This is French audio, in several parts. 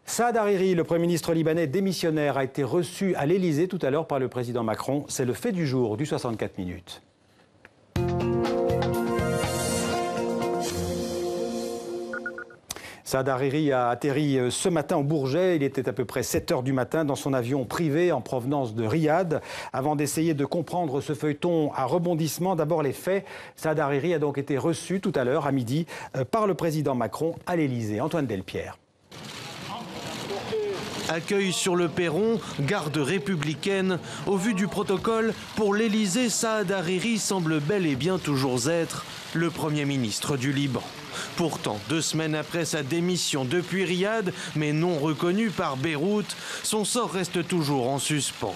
Saad Hariri, le Premier ministre libanais démissionnaire, a été reçu à l'Élysée tout à l'heure par le président Macron. C'est le fait du jour du 64 minutes. Saad Hariri a atterri ce matin au Bourget. Il était à peu près 7 h du matin dans son avion privé en provenance de Riyad. Avant d'essayer de comprendre ce feuilleton à rebondissement, d'abord les faits. Saad Hariri a donc été reçu tout à l'heure à midi par le président Macron à l'Élysée. Antoine Delpierre. Accueil sur le perron, garde républicaine. Au vu du protocole, pour l'Élysée, Saad Hariri semble bel et bien toujours être le Premier ministre du Liban. Pourtant, 2 semaines après sa démission depuis Riyad, mais non reconnu par Beyrouth, son sort reste toujours en suspens.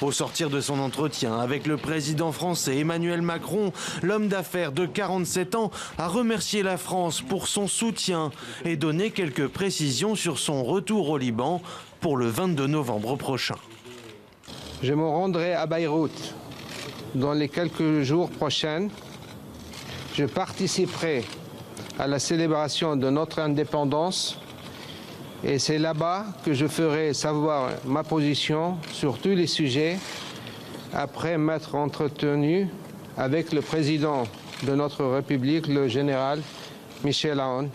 Au sortir de son entretien avec le président français Emmanuel Macron, l'homme d'affaires de 47 ans a remercié la France pour son soutien et donné quelques précisions sur son retour au Liban pour le 22 novembre prochain. Je me rendrai à Beyrouth dans les quelques jours prochains. Je participerai à la célébration de notre indépendance. Et c'est là-bas que je ferai savoir ma position sur tous les sujets après m'être entretenu avec le président de notre République, le général Michel Aoun.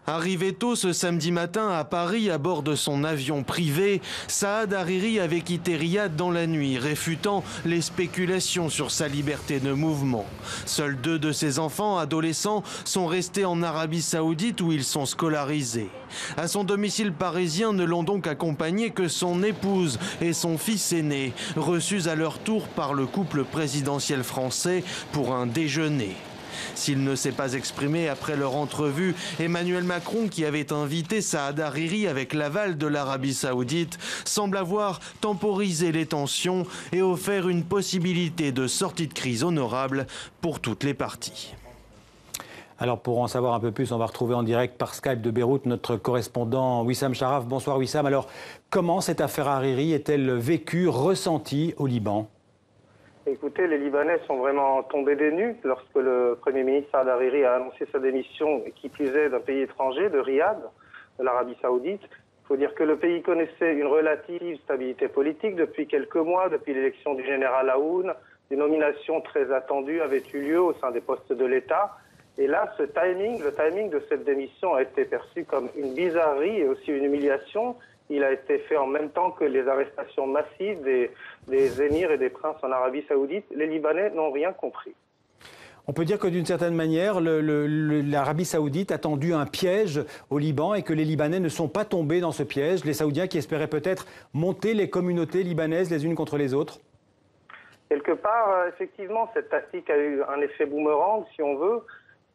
Arrivé tôt ce samedi matin à Paris à bord de son avion privé, Saad Hariri avait quitté Riyad dans la nuit, réfutant les spéculations sur sa liberté de mouvement. Seuls 2 de ses enfants adolescents sont restés en Arabie Saoudite où ils sont scolarisés. À son domicile parisien ne l'ont donc accompagné que son épouse et son fils aîné, reçus à leur tour par le couple présidentiel français pour un déjeuner. S'il ne s'est pas exprimé après leur entrevue, Emmanuel Macron, qui avait invité Saad Hariri avec l'aval de l'Arabie Saoudite, semble avoir temporisé les tensions et offert une possibilité de sortie de crise honorable pour toutes les parties. Alors pour en savoir un peu plus, on va retrouver en direct par Skype de Beyrouth notre correspondant Wissam Charaf. Bonsoir Wissam. Alors comment cette affaire Hariri est-elle vécue, ressentie au Liban ? Écoutez, les Libanais sont vraiment tombés des nues lorsque le Premier ministre Saad Hariri a annoncé sa démission, qui plus est d'un pays étranger, de Riyad, de l'Arabie Saoudite. Il faut dire que le pays connaissait une relative stabilité politique depuis quelques mois, depuis l'élection du général Aoun. Des nominations très attendues avaient eu lieu au sein des postes de l'État. Et là, le timing de cette démission a été perçu comme une bizarrerie et aussi une humiliation. Il a été fait en même temps que les arrestations massives des émirs et des princes en Arabie Saoudite. Les Libanais n'ont rien compris. On peut dire que d'une certaine manière, l'Arabie Saoudite a tendu un piège au Liban et que les Libanais ne sont pas tombés dans ce piège. Les Saoudiens qui espéraient peut-être monter les communautés libanaises les unes contre les autres. Quelque part, effectivement, cette tactique a eu un effet boomerang, si on veut.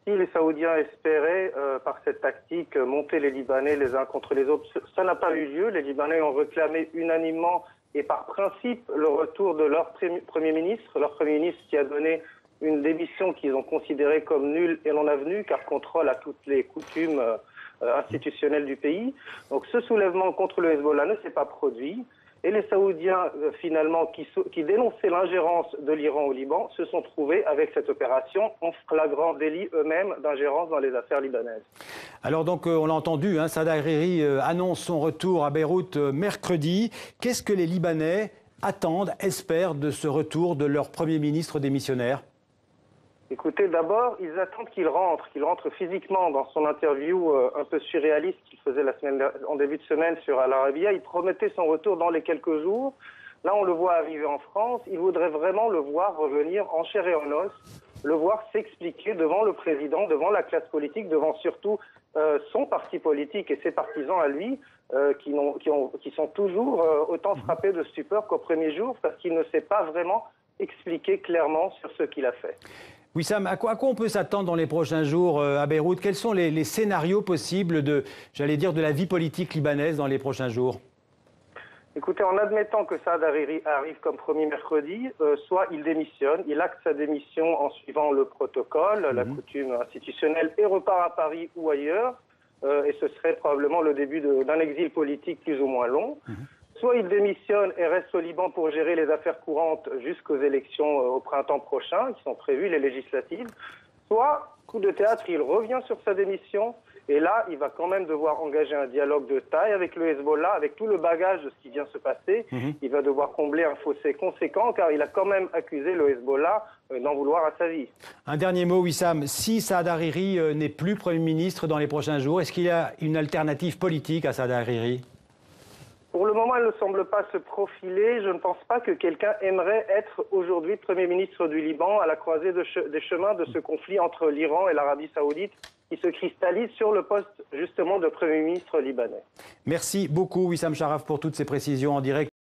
Si les Saoudiens espéraient, par cette tactique, monter les Libanais les uns contre les autres, ça n'a pas eu lieu. Les Libanais ont réclamé unanimement et par principe le retour de leur Premier ministre qui a donné une démission qu'ils ont considérée comme nulle et non avenue, car contrôle à toutes les coutumes institutionnelles du pays. Donc ce soulèvement contre le Hezbollah ne s'est pas produit. Et les Saoudiens, finalement, qui dénonçaient l'ingérence de l'Iran au Liban, se sont trouvés avec cette opération en flagrant délit eux-mêmes d'ingérence dans les affaires libanaises. Alors donc, on l'a entendu, Saad Hariri annonce son retour à Beyrouth mercredi. Qu'est-ce que les Libanais attendent, espèrent de ce retour de leur Premier ministre démissionnaire ? Écoutez, d'abord, ils attendent qu'il rentre physiquement. Dans son interview un peu surréaliste qu'il faisait en début de semaine sur Al Arabiya, il promettait son retour dans les quelques jours. Là, on le voit arriver en France. Il voudrait vraiment le voir revenir en chair et en os, le voir s'expliquer devant le président, devant la classe politique, devant surtout son parti politique et ses partisans à lui, qui sont toujours autant frappés de stupeur qu'au premier jour, parce qu'il ne s'est pas vraiment expliqué clairement sur ce qu'il a fait. Wissam, à quoi on peut s'attendre dans les prochains jours à Beyrouth? Quels sont les scénarios possibles de la vie politique libanaise dans les prochains jours? Écoutez, en admettant que Saad Hariri arrive comme promis mercredi, soit il démissionne, il acte sa démission en suivant le protocole, la coutume institutionnelle, et repart à Paris ou ailleurs, et ce serait probablement le début d'un exil politique plus ou moins long. Soit il démissionne et reste au Liban pour gérer les affaires courantes jusqu'aux élections au printemps prochain, qui sont prévues, les législatives. Soit, coup de théâtre, il revient sur sa démission Et là, il va quand même devoir engager un dialogue de taille avec le Hezbollah, avec tout le bagage de ce qui vient se passer. Il va devoir combler un fossé conséquent, car il a quand même accusé le Hezbollah d'en vouloir à sa vie. Un dernier mot, Wissam. Si Saad Hariri n'est plus Premier ministre dans les prochains jours, est-ce qu'il y a une alternative politique à Saad Hariri ? Pour le moment, elle ne semble pas se profiler. Je ne pense pas que quelqu'un aimerait être aujourd'hui Premier ministre du Liban à la croisée des chemins de ce conflit entre l'Iran et l'Arabie Saoudite qui se cristallise sur le poste justement de Premier ministre libanais. Merci beaucoup Wissam Charaf pour toutes ces précisions en direct.